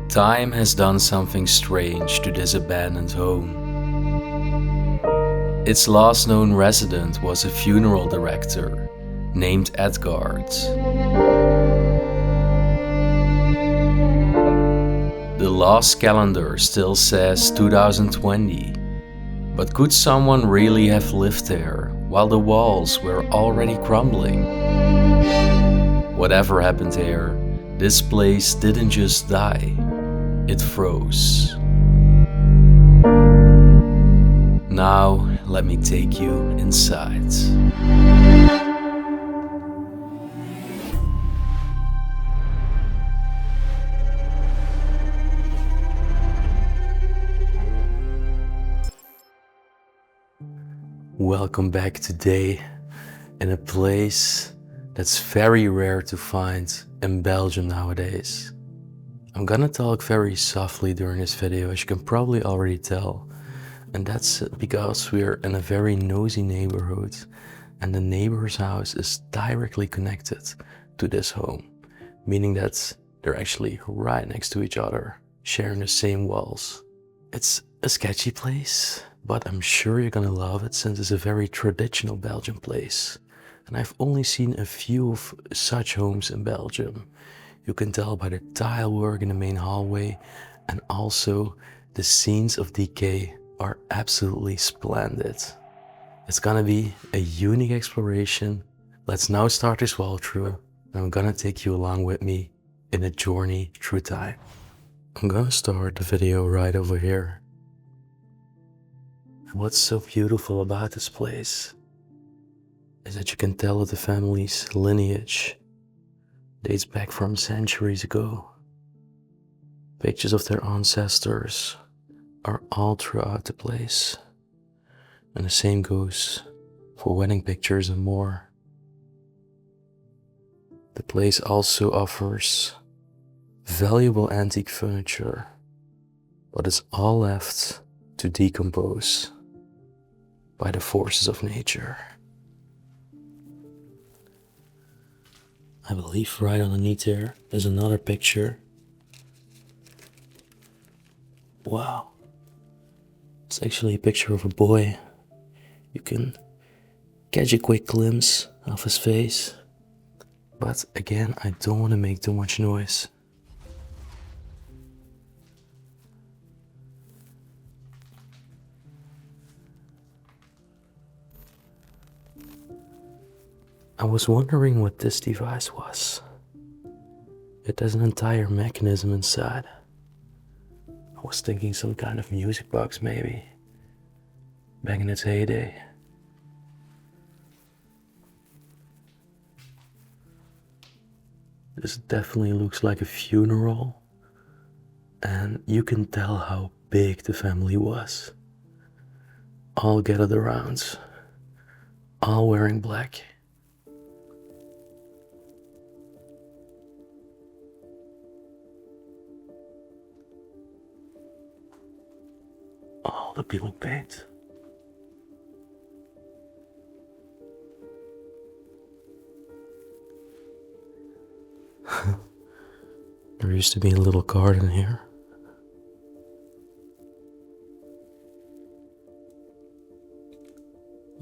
Time has done something strange to this abandoned home. Its last known resident was a funeral director named Edgard. The last calendar still says 2020, but could someone really have lived there while the walls were already crumbling? Whatever happened here, this place didn't just die, it froze. Now, let me take you inside. Welcome back today in a place that's very rare to find in Belgium nowadays. I'm gonna talk very softly during this video, as you can probably already tell. And that's because we're in a very nosy neighborhood and the neighbor's house is directly connected to this home, meaning that they're actually right next to each other, sharing the same walls. It's a sketchy place, but I'm sure you're gonna love it since it's a very traditional Belgian place. And I've only seen a few of such homes in Belgium. You can tell by the tile work in the main hallway, and also the scenes of decay are absolutely splendid. It's gonna be a unique exploration. Let's now start this walkthrough, and I'm gonna take you along with me in a journey through time. I'm gonna start the video right over here. What's so beautiful about this place is that you can tell that the family's lineage dates back from centuries ago. Pictures of their ancestors are all throughout the place. And the same goes for wedding pictures and more. The place also offers valuable antique furniture, but it's all left to decompose by the forces of nature. I believe right underneath there is another picture. Wow. It's actually a picture of a boy. You can catch a quick glimpse of his face. But again, I don't want to make too much noise. I was wondering what this device was. It has an entire mechanism inside. I was thinking some kind of music box maybe, back in its heyday. This definitely looks like a funeral, and you can tell how big the family was. All gathered around, all wearing black. All the people paint. There used to be a little garden here.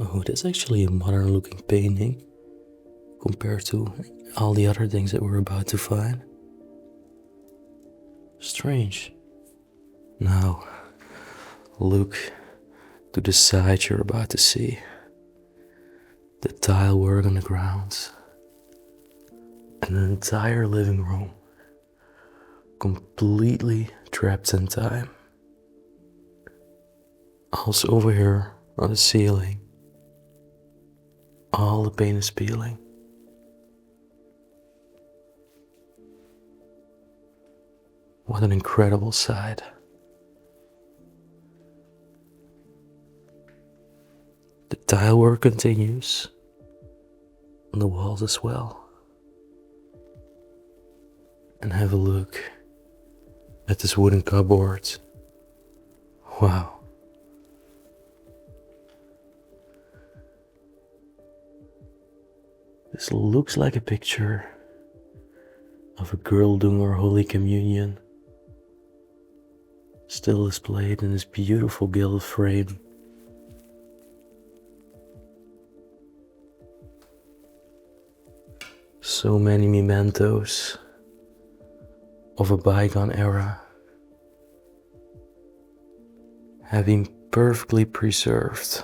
Oh, that's actually a modern looking painting compared to all the other things that we're about to find. Strange. Now, look to the side you're about to see. The tile work on the ground. And an entire living room. Completely trapped in time. Also over here on the ceiling. All the paint is peeling. What an incredible sight. The tile work continues on the walls as well. And have a look at this wooden cupboard. Wow. This looks like a picture of a girl doing her Holy Communion still displayed in this beautiful gilded frame. So many mementos of a bygone era have been perfectly preserved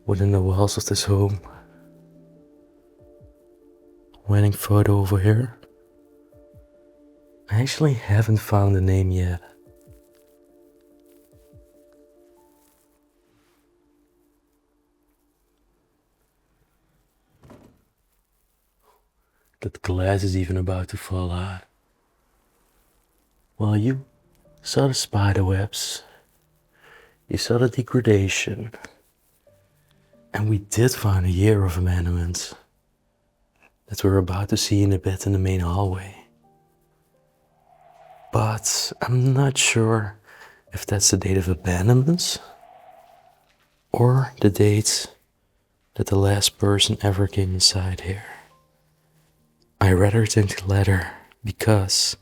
within the walls of this home. Wedding photo over here. I actually haven't found the name yet. That glass is even about to fall out. Well, you saw the spider webs, you saw the degradation, and we did find a year of abandonment that we're about to see in a bit in the main hallway. But I'm not sure if that's the date of abandonment or the date that the last person ever came inside here. I rather think the latter because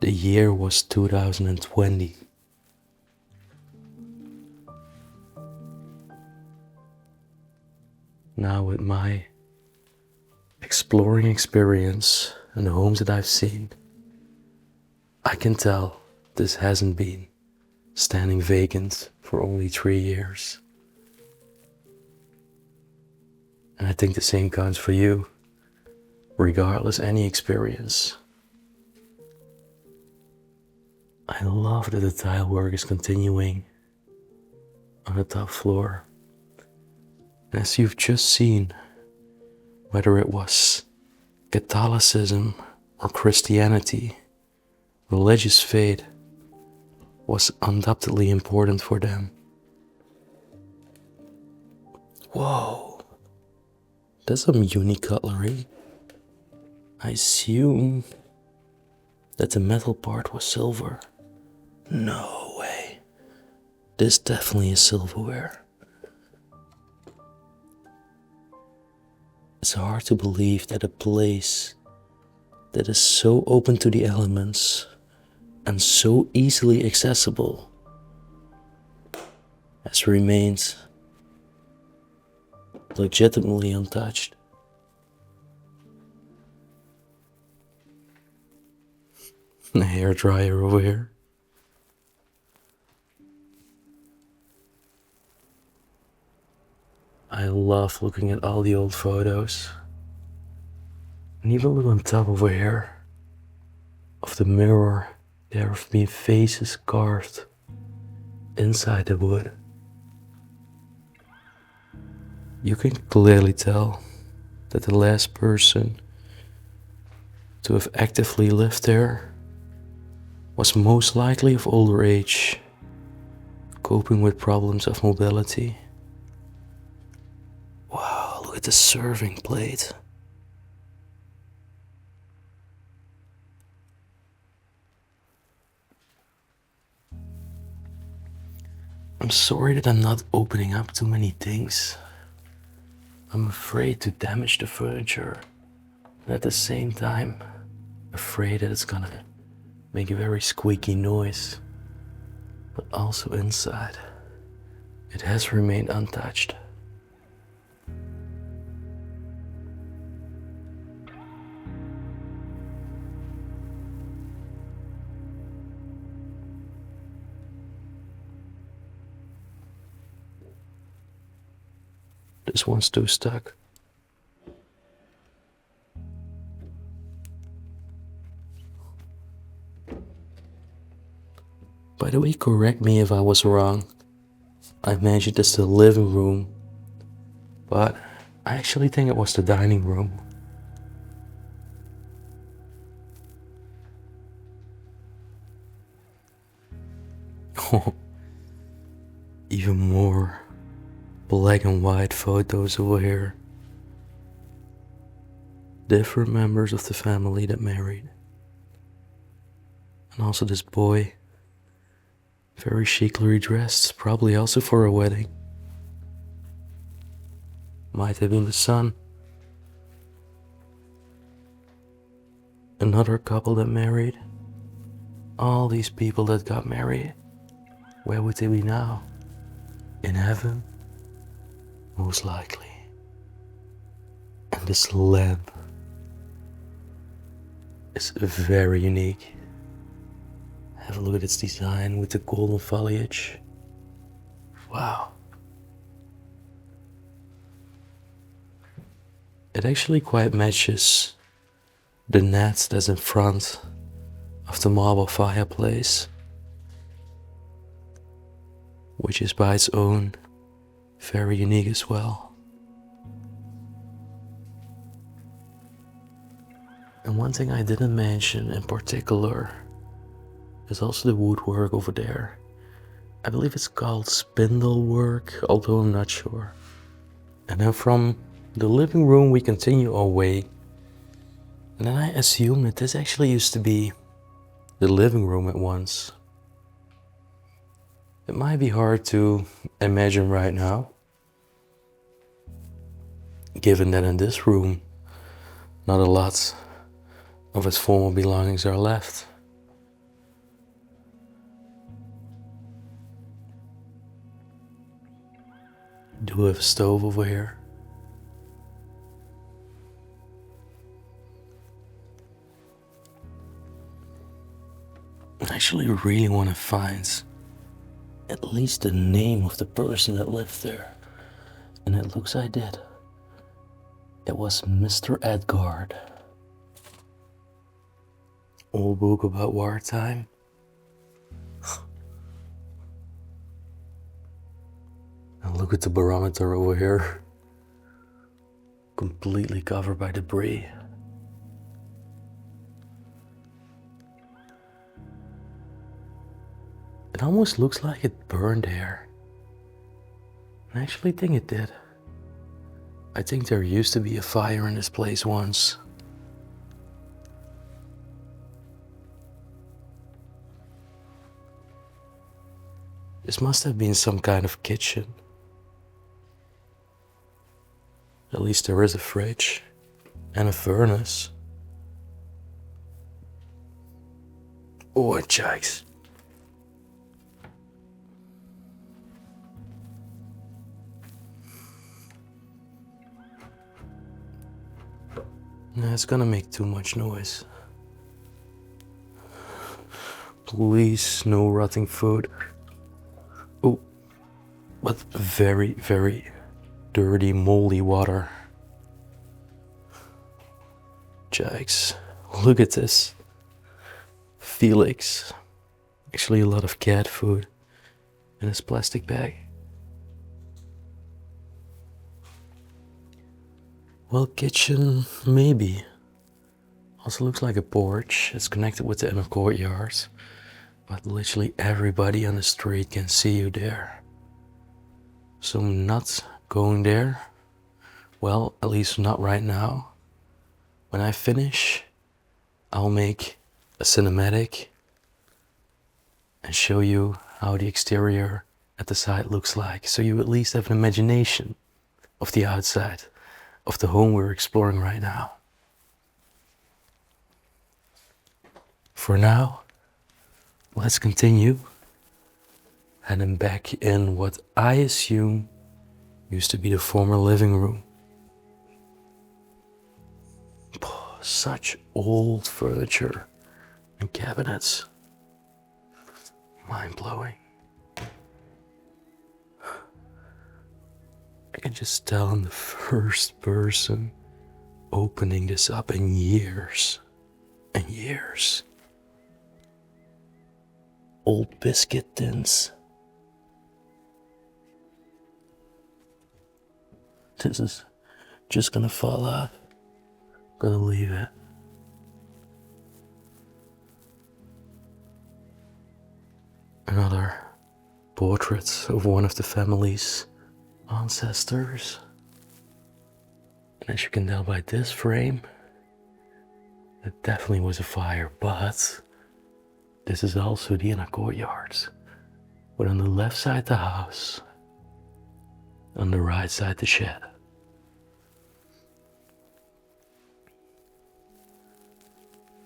the year was 2020. Now with my exploring experience and the homes that I've seen, I can tell this hasn't been standing vacant for only 3 years. And I think the same counts for you, regardless any experience. I love that the tile work is continuing on the top floor. And as you've just seen, whether it was Catholicism or Christianity, religious faith was undoubtedly important for them. Whoa, that's some unique cutlery. I assume that the metal part was silver. No way. This definitely is silverware. It's hard to believe that a place that is so open to the elements and so easily accessible has remained legitimately untouched. A hairdryer over here. I love looking at all the old photos. And even look on top over here of the mirror, there have been faces carved inside the wood. You can clearly tell that the last person to have actively lived there was most likely of older age, coping with problems of mobility. Wow, look at the serving plate. I'm sorry that I'm not opening up too many things. I'm afraid to damage the furniture, and at the same time, afraid that it's gonna make a very squeaky noise. But also inside, it has remained untouched. This one's too stuck. By the way, correct me if I was wrong. I mentioned it's the living room, but I actually think it was the dining room. Even more black and white photos over here. Different members of the family that married. And also this boy, very chicly dressed, probably also for a wedding. Might have been the son. Another couple that married. All these people that got married, where would they be now? In heaven? Most likely. And this lamp is very unique. Have a look at its design with the golden foliage. Wow. It actually quite matches the net that's in front of the marble fireplace, which is by its own very unique as well. And one thing I didn't mention in particular is also the woodwork over there. I believe it's called spindle work, although I'm not sure. And then from the living room we continue our way. And then I assume that this actually used to be the living room at once. It might be hard to imagine right now, given that in this room not a lot of its former belongings are left. Do we have a stove over here? I actually really want to find at least the name of the person that lived there. And it looks I did. It was Mr. Edgard. Old book about wartime. And look at the barometer over here. Completely covered by debris. It almost looks like it burned here. I actually think it did. I think there used to be a fire in this place once. This must have been some kind of kitchen. At least there is a fridge and a furnace. Oh, 𝗦𝘁cie𝗿𝘆𝗶. No, it's gonna make too much noise. Please, no rotting food. Oh, but very, very dirty, moldy water. 𝗁𝘁cie𝗿𝘆𝗶. Look at this. Felix. Actually a lot of cat food in this plastic bag. Well, kitchen, maybe. Also looks like a porch. It's connected with the inner courtyard. But literally everybody on the street can see you there. So I'm not going there. Well, at least not right now. When I finish, I'll make a cinematic and show you how the exterior at the side looks like. So you at least have an imagination of the outside of the home we're exploring right now. For now, let's continue heading back in what I assume used to be the former living room. Such old furniture and cabinets. Mind-blowing. I can just tell I'm the first person opening this up in years and years. Old biscuit tins. This is just gonna fall off. Gonna leave it. Another portrait of one of the family's ancestors. And as you can tell by this frame, it definitely was a fire, but this is also the inner courtyard. But on the left side the house, on the right side the shed.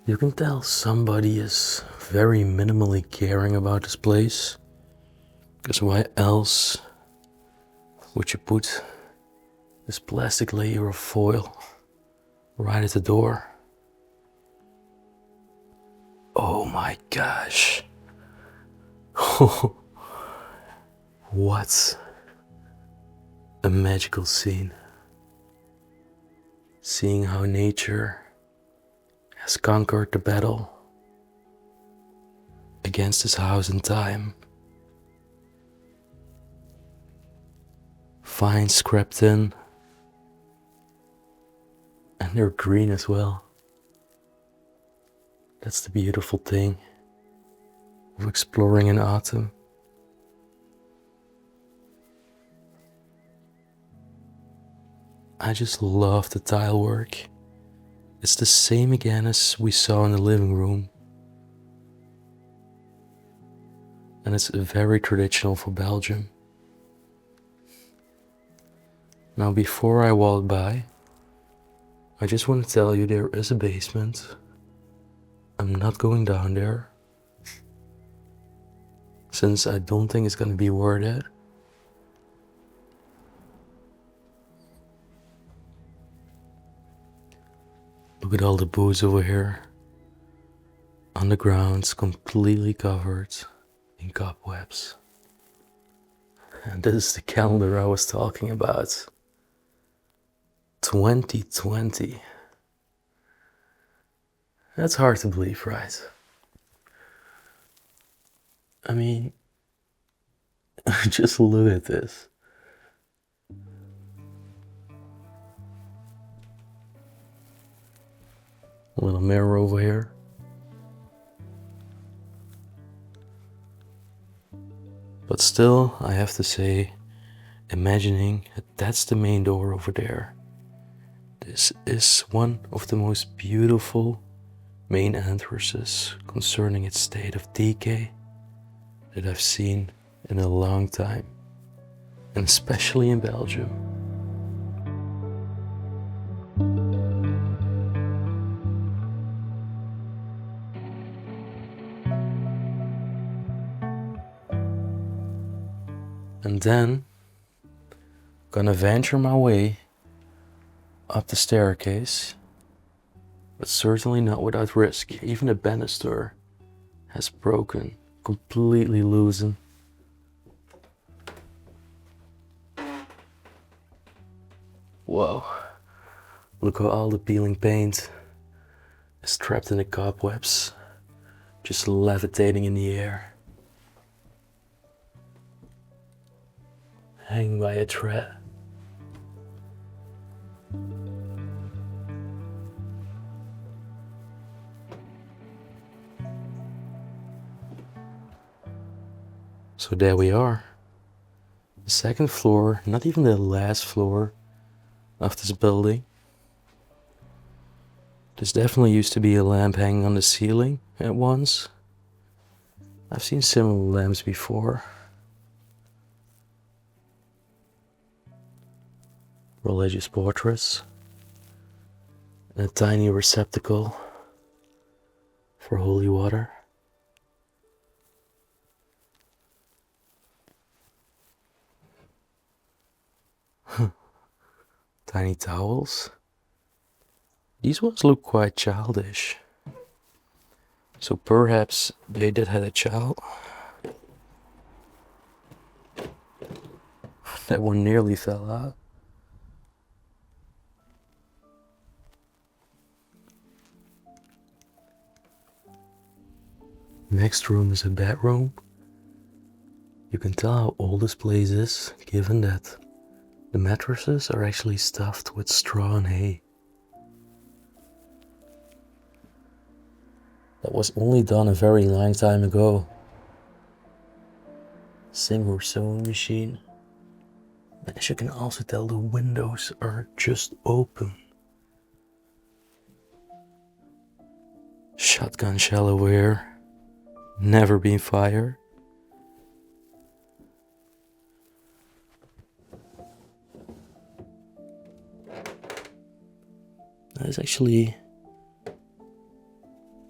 You can tell somebody is very minimally caring about this place. Because why else would you put this plastic layer of foil right at the door? Oh my gosh. What a magical scene. Seeing how nature has conquered the battle against this house in time. Vines crept in, and they're green as well. That's the beautiful thing of exploring in autumn. I just love the tile work. It's the same again as we saw in the living room. And it's very traditional for Belgium. Now before I walk by, I just want to tell you there is a basement. I'm not going down there, since I don't think it's gonna be worth it. Look at all the booze over here. On the ground, completely covered in cobwebs. And this is the calendar I was talking about. 2020. That's hard to believe, right? I mean, just look at this. A little mirror over here. But still, I have to say, imagining that that's the main door over there. This is one of the most beautiful main entrances concerning its state of decay that I've seen in a long time, and especially in Belgium. And then, gonna venture my way up the staircase, but certainly not without risk. Even the banister has broken, completely loosened. Whoa, look how all the peeling paint is trapped in the cobwebs, just levitating in the air. Hanging by a thread. So there we are. The second floor, not even the last floor of this building. This definitely used to be a lamp hanging on the ceiling at once. I've seen similar lamps before. Religious portraits. And a tiny receptacle for holy water. Tiny towels. These ones look quite childish. So perhaps they did have a child. That one nearly fell out. Next room is a bedroom. You can tell how old this place is, given that the mattresses are actually stuffed with straw and hay. That was only done a very long time ago. Single sewing machine. But as you can also tell, the windows are just open. Shotgun shell over here. Never been fired. There's actually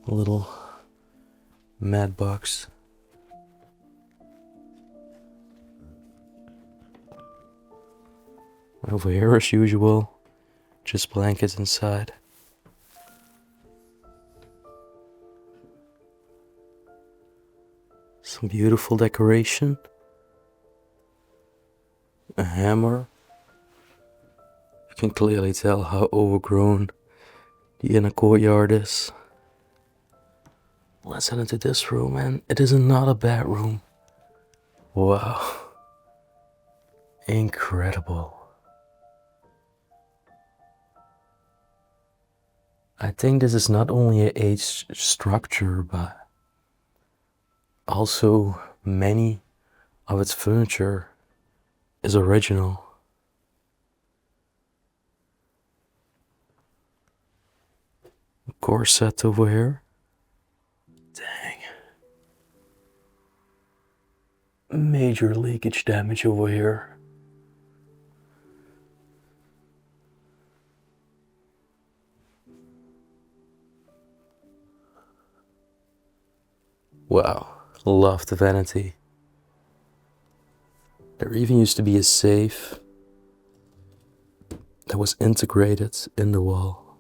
a little mat box. Over here, as usual, just blankets inside. Some beautiful decoration. A hammer. You can clearly tell how overgrown the inner courtyard is. Let's head into this room, and it is not a bad room. Wow. Incredible. I think this is not only an aged structure, but also many of its furniture is original. Corset over here. Dang. Major leakage damage over here. Wow, love the vanity. There even used to be a safe that was integrated in the wall.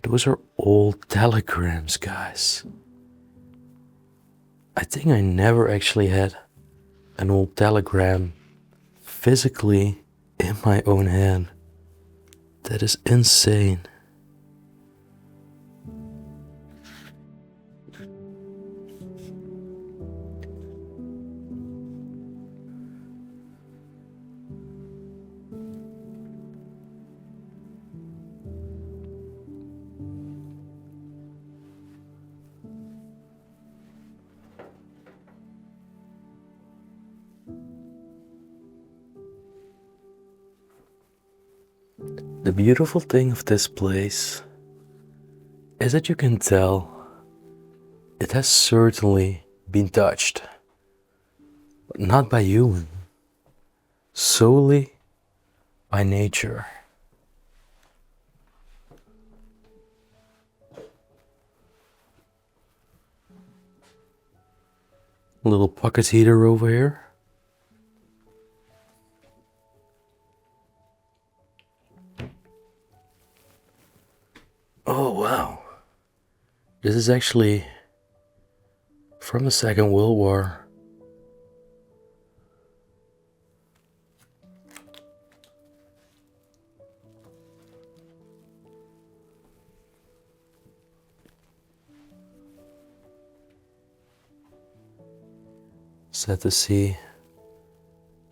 Those are old telegrams, guys. I think I never actually had an old telegram physically in my own hand. That is insane. The beautiful thing of this place is that you can tell it has certainly been touched, but not by human, solely by nature. A little pocket heater over here. Oh wow, this is actually from the Second World War. Sad to see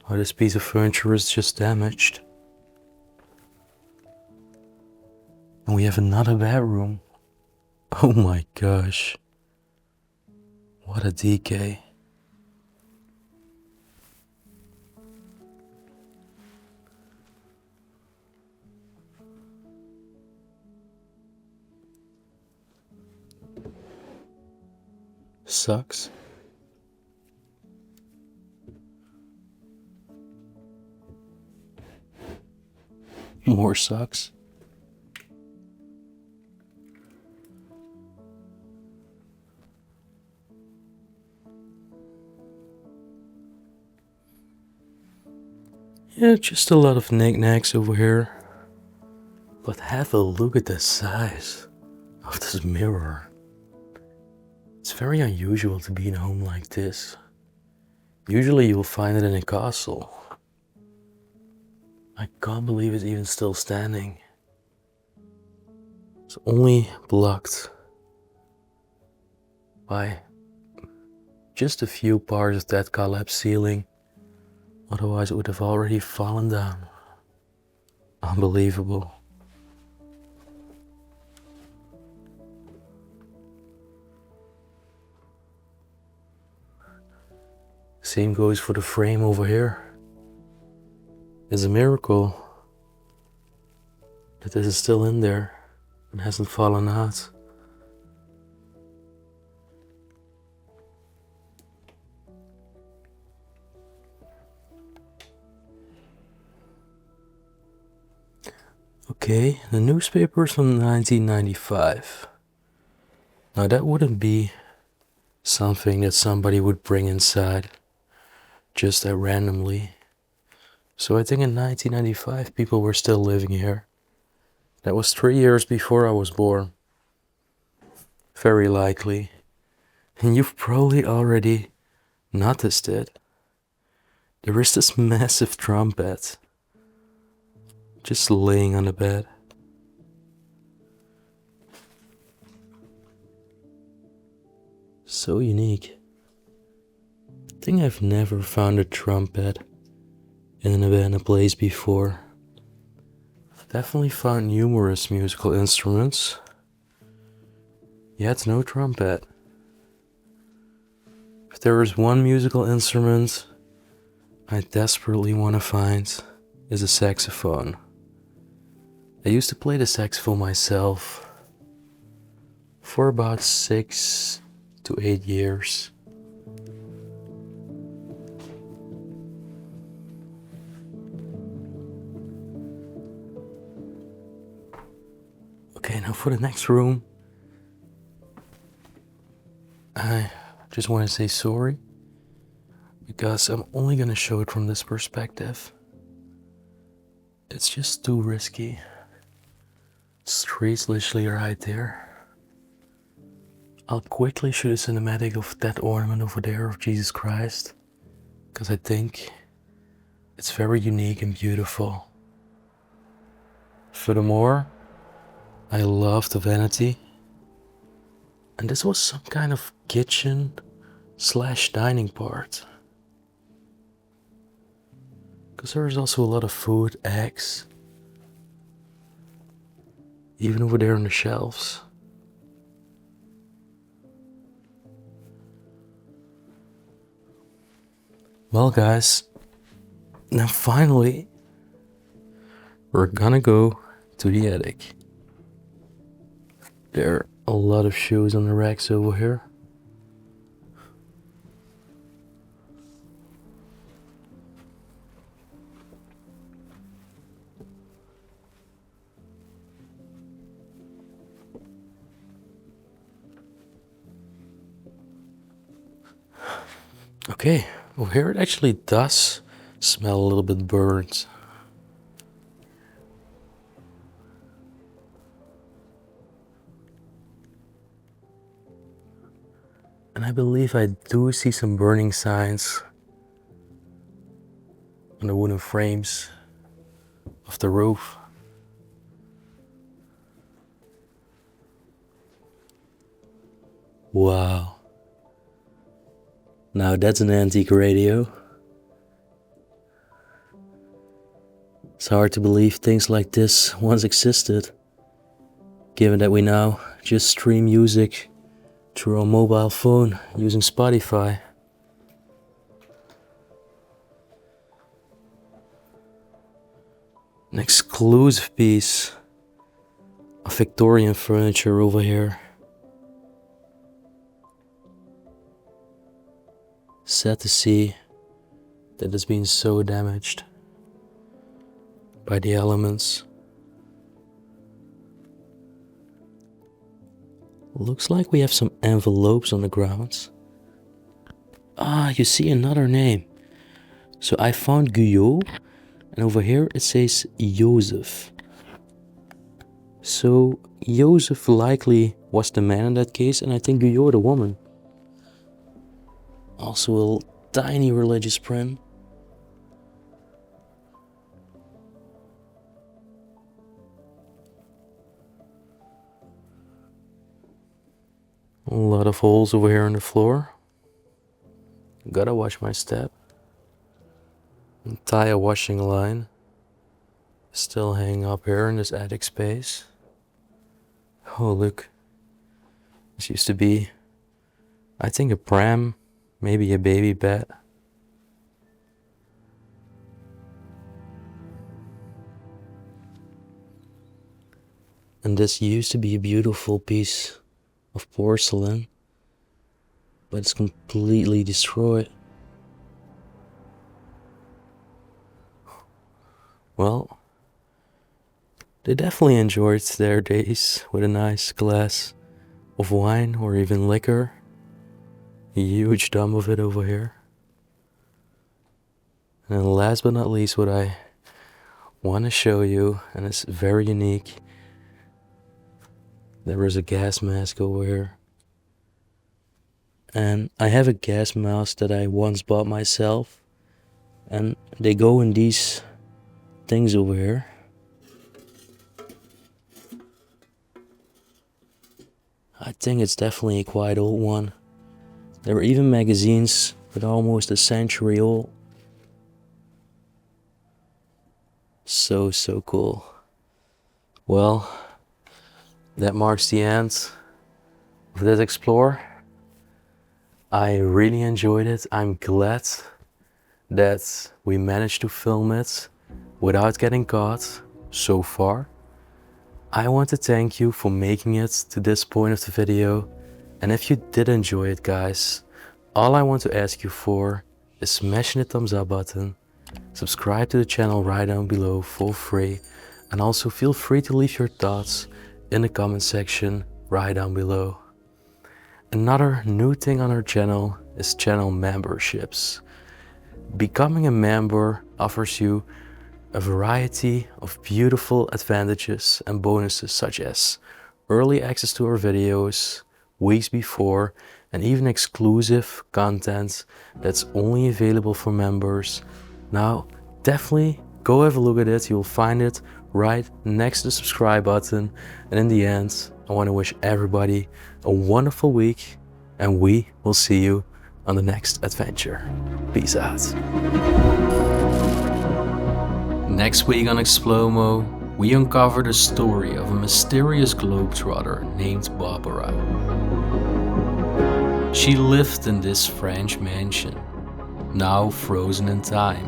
how this piece of furniture is just damaged. And we have another bedroom. Oh my gosh. What a decay. Sucks. More sucks. Yeah, just a lot of knickknacks over here. But have a look at the size of this mirror. It's very unusual to be in a home like this. Usually you'll find it in a castle. I can't believe it's even still standing. It's only blocked by just a few parts of that collapsed ceiling. Otherwise it would have already fallen down. Unbelievable. Same goes for the frame over here. It's a miracle that this is still in there and hasn't fallen out. Okay, the newspaper is from 1995. Now that wouldn't be something that somebody would bring inside just that randomly. So I think in 1995 people were still living here. That was 3 years before I was born. Very likely. And you've probably already noticed it. There is this massive trumpet just laying on the bed. So unique. I think I've never found a trumpet in an abandoned place before. I've definitely found numerous musical instruments, yet no trumpet. If there is one musical instrument I desperately want to find, is a saxophone. I used to play the saxophone myself for about 6 to 8 years. Okay, now for the next room, I just want to say sorry, because I'm only gonna show it from this perspective. It's just too risky. Street's literally right there. I'll quickly shoot a cinematic of that ornament over there of Jesus Christ, because I think it's very unique and beautiful. Furthermore, I love the vanity. And this was some kind of kitchen / dining part. Because there is also a lot of food, eggs. Even over there on the shelves. Well guys, now finally, we're gonna go to the attic. There are a lot of shoes on the racks over here. Okay, over here it actually does smell a little bit burnt. And I believe I do see some burning signs on the wooden frames of the roof. Wow. Now that's an antique radio. It's hard to believe things like this once existed, given that we now just stream music through our mobile phone using Spotify. An exclusive piece of Victorian furniture over here. Sad to see that it's been so damaged by the elements. Looks like we have some envelopes on the ground. Ah, you see another name. So I found 𝗬𝗍, and over here it says Joseph. So Joseph likely was the man in that case, and I think 𝗬𝗍 the woman. Also a tiny religious print. A lot of holes over here on the floor. Gotta watch my step. Entire washing line still hanging up here in this attic space. Oh look, this used to be, I think, a pram, maybe a baby bed. And this used to be a beautiful piece of porcelain, but it's completely destroyed. Well, They definitely enjoyed their days with a nice glass of wine or even liquor. A huge dump of it over here. And then last but not least, what I want to show you, and it's very unique, there is a gas mask over here. And I have a gas mask that I once bought myself, and they go in these things over here. I think it's definitely a quite old one. There were even magazines with almost a century old. So cool. Well, that marks the end of this explore. I really enjoyed it. I'm glad that we managed to film it without getting caught so far. I want to thank you for making it to this point of the video, and if you did enjoy it, guys, all I want to ask you for is smashing the thumbs up button, subscribe to the channel right down below for free, and also feel free to leave your thoughts in the comment section right down below. Another new thing on our channel is channel memberships. Becoming a member offers you a variety of beautiful advantages and bonuses, such as early access to our videos weeks before, and even exclusive content that's only available for members. Now definitely go have a look at it. You'll find it right next to the subscribe button. And in the end, I want to wish everybody a wonderful week, and we will see you on the next adventure. Peace out. Next week on Explomo, we uncover the story of a mysterious globetrotter named Barbara. She lived in this French mansion, now frozen in time.